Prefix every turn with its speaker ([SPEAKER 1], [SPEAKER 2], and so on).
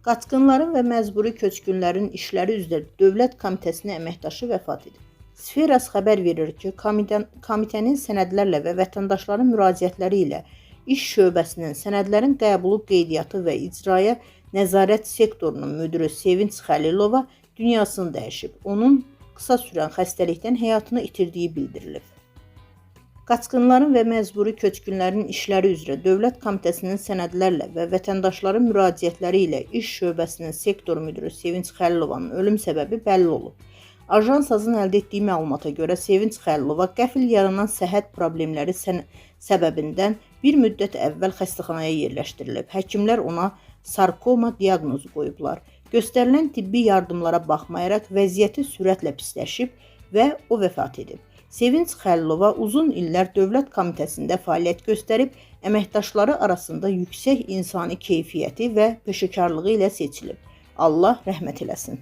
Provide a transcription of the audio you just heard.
[SPEAKER 1] Qaçqınların və məcburi köçkünlərin işləri üzrə Dövlət Komitəsinin əməkdaşı vəfat edib. Sferas xəbər verir ki, komitənin sənədlərlə və vətəndaşların müraciətləri ilə iş şöbəsinin sənədlərin qəbulu qeydiyyatı və icraya nəzarət sektorunun müdiri Sevinç Xəlilova dünyasını dəyişib. Onun qısa sürən xəstəlikdən həyatını itirdiyi bildirilib. Qaçqınların və məcburi köçkünlərin işləri üzrə Dövlət Komitəsinin sənədlərlə və vətəndaşların müraciətləri ilə iş şöbəsinin sektor müdiri Sevinç Xəlilovanın ölüm səbəbi bəlli olub. Ajans AZın əldə etdiyi məlumata görə Sevinç Xəlilova qəfil yaranan səhhət problemləri səbəbindən bir müddət əvvəl xəstəxanaya yerləşdirilib. Həkimlər ona sarkoma diaqnozu qoyublar. Göstərilən tibbi yardımlara baxmayaraq vəziyyəti sürətlə pisləşib və o vəfat edib. Sevinç Xəlilova uzun illər Dövlət Komitəsində fəaliyyət göstərib, əməkdaşları arasında yüksək insani keyfiyyəti və peşəkarlığı ilə seçilib. Allah rəhmət eləsin.